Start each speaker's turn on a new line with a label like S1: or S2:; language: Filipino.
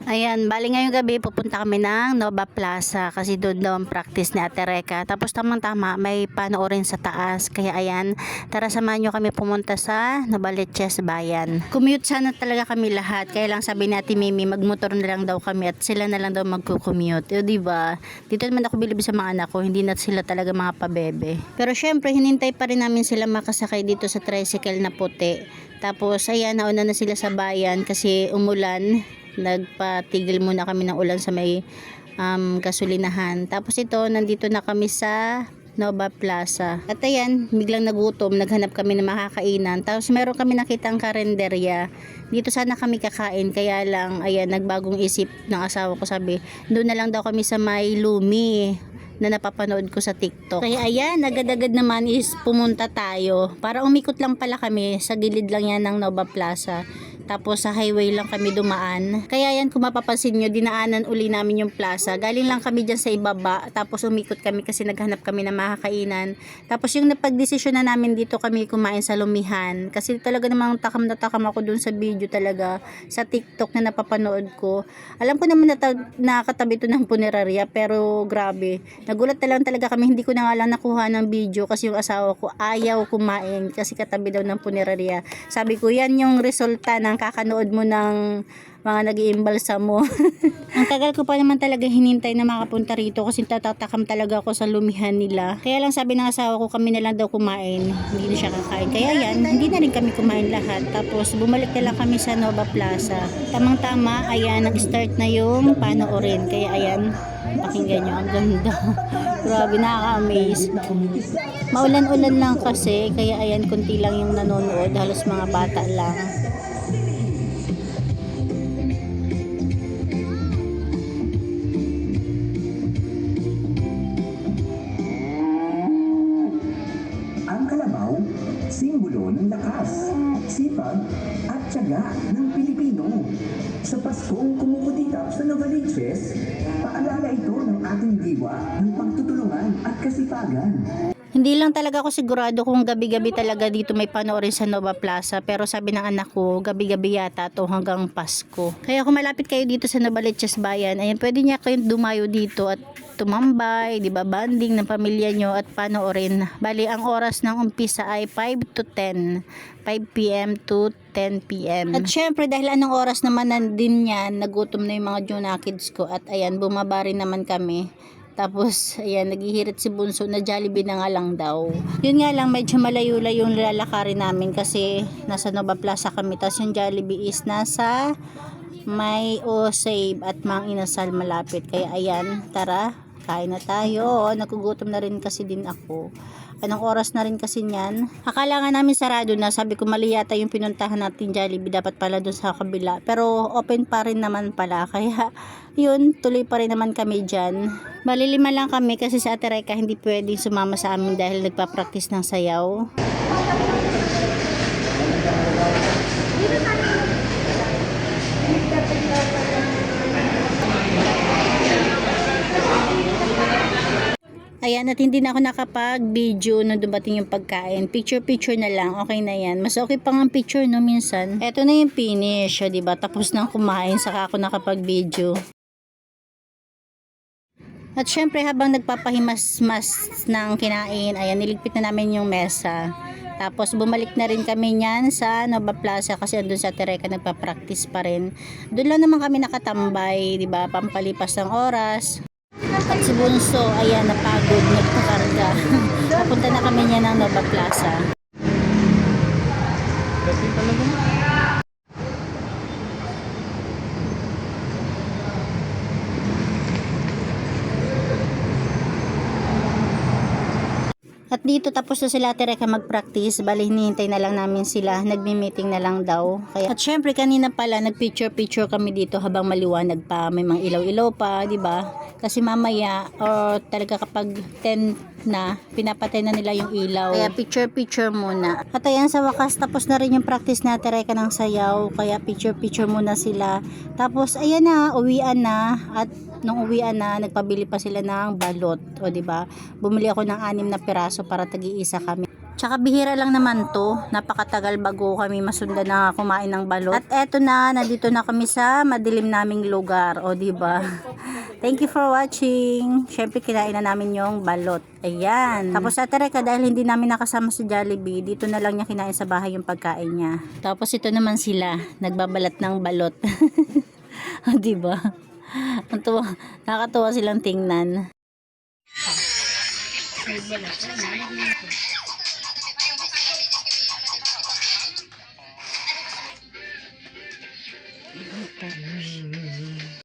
S1: Ayan, bali ngayong gabi pupunta kami ng Nova Plaza kasi doon daw ang practice ni Ate Reka. Tapos tamang-tama may panoorin sa taas. Kaya ayan, tara samahan nyo kami pumunta sa Novaliches Bayan. Commute sana talaga kami lahat. Kaya lang sabi ni Ate Mimi, magmotor na lang daw kami at sila na lang daw magko-commute. Diba? Dito naman ako bilib sa mga anak ko, hindi na sila talaga mga pabebe. Pero syempre, hinintay pa rin namin sila makasakay dito sa tricycle na puti. Tapos ayan, nauna na sila sa bayan kasi umulan. Nagpatigil muna kami ng ulan sa may gasolinahan. Tapos ito, nandito na kami sa Nova Plaza. At ayan, biglang nagutom, naghanap kami ng makakainan. Tapos meron kami nakitang karenderya. Dito sana kami kakain, kaya lang, ayan, nagbagong isip ng asawa ko, sabi, doon na lang daw kami sa may Lumi na napapanood ko sa TikTok. Kaya ayan, agad-agad naman is pumunta tayo. Para umikot lang pala kami, sa gilid lang yan ng Nova Plaza. Tapos sa highway lang kami dumaan. Kaya yan, kung mapapansin nyo, dinaanan uli namin yung plaza. Galing lang kami dyan sa ibaba. Tapos umikot kami kasi naghanap kami ng makakainan. Tapos yung napagdesisyon na namin dito kami kumain sa Lumihan. Kasi talaga namang takam na takam ako dun sa video talaga. Sa TikTok na napapanood ko. Alam ko naman nakatabi to ng punerarya. Pero grabe. Nagulat na lang talaga kami. Hindi ko na nga lang nakuha ng video. Kasi yung asawa ko ayaw kumain. Kasi katabi daw ng punerarya. Sabi ko, yan yung resulta ng kakanood mo ng mga nag-iimbalsa mo. Ang tagal ko pa naman talaga hinintay na makapunta rito kasi tatatakam talaga ako sa Lumihan nila. Kaya lang sabi ng asawa ko, kami na lang daw kumain. Hindi na siya kakain. Kaya yan, hindi na rin kami kumain lahat. Tapos bumalik na lang kami sa Nova Plaza. Tamang-tama, ayan, nag-start na yung panoorin. Kaya ayan, pakinggan nyo, ang ganda. Grabe, nakaka-amaze. Maulan-ulan lang kasi, kaya ayan, kunti lang yung nanonood. Halos mga bata lang.
S2: Simbolo ng lakas, sipag at tiyaga ng Pilipino. Sa Paskong kumukutitap sa Novaliches, paalala ito ng ating diwa ng pagtutulungan at kasipagan.
S1: Hindi lang talaga ako sigurado kung gabi-gabi talaga dito may panoorin sa Nova Plaza. Pero sabi ng anak ko, gabi-gabi yata to hanggang Pasko. Kaya kung malapit kayo dito sa Novaliches Bayan, ayan, pwede niya kayong dumayo dito at tumambay, di ba, banding ng pamilya nyo at panoorin. Bali, ang oras ng umpisa ay 5 to 10. 5 p.m. to 10 p.m. At syempre, dahil anong oras naman na din yan, nagutom na yung mga Juna kids ko. At ayan, bumaba rin naman kami. Tapos, ayan, naghihirit si Bunso na Jollibee na nga lang daw. Yun nga lang, medyo malayo-layo yung lalakarin namin kasi nasa Nova Plaza kami. Tapos yung Jollibee is nasa may Save at Mang Inasal malapit. Kaya ayan, tara, kain na tayo. Nagugutom na rin kasi din ako. Anong oras na rin kasi niyan? Akala nga namin sarado na. Sabi ko, mali yata yung pinuntahan natin Jollibee. Dapat pala doon sa kabila. Pero open pa rin naman pala. Kaya yun, tuloy pa rin naman kami dyan. Bali, 5 lang kami kasi sa Ate Reka hindi pwedeng sumama sa amin dahil nagpa-practice ng sayaw. Ayan, at hindi na ako nakapag-video nung dumating yung pagkain. Picture-picture na lang, okay na yan. Mas okay pa nga picture, no, minsan. Eto na yung finish, diba? Tapos nang kumain, saka ako nakapag-video. At syempre, habang nagpapahimas-mas ng kinain, ayan, niligpit na namin yung mesa. Tapos bumalik na rin kami niyan sa Nova Plaza kasi andun sa Ate Reka nagpa-practice pa rin. Doon lang naman kami nakatambay, diba? Pampalipas ng oras. At si Bunso, ayan, napagod, nagpakarga. Napunta na kami niya ng Nova Plaza. At dito tapos na sila Ate Reka mag-practice. Bali, hinihintay na lang namin sila. Nagmi-meeting na lang daw. Kaya, at syempre kanina pala nag-picture-picture kami dito habang maliwanag pa. May mga ilaw-ilaw pa, di ba? Kasi mamaya or talaga kapag 10 na, pinapatay na nila yung ilaw. Kaya picture-picture muna. At ayan, sa wakas tapos na rin yung practice na Ate Reka ng sayaw. Kaya picture-picture muna sila. Tapos ayan na, uwian na. At nung uwian na, nagpabili pa sila ng balot. O diba? Bumili ako ng 6 na piraso para tagi-isa kami. Tsaka bihira lang naman to. Napakatagal bago kami masundan na kumain ng balot. At eto na, nandito na kami sa madilim naming lugar. O, diba? Thank you for watching. Syempre, kinain na namin yung balot. Ayan. Tapos Ate Reka, dahil hindi namin nakasama sa Jollibee, dito na lang niya kinain sa bahay yung pagkain niya. Tapos ito naman sila, nagbabalat ng balot. O, diba? Nakakatuwa silang tingnan.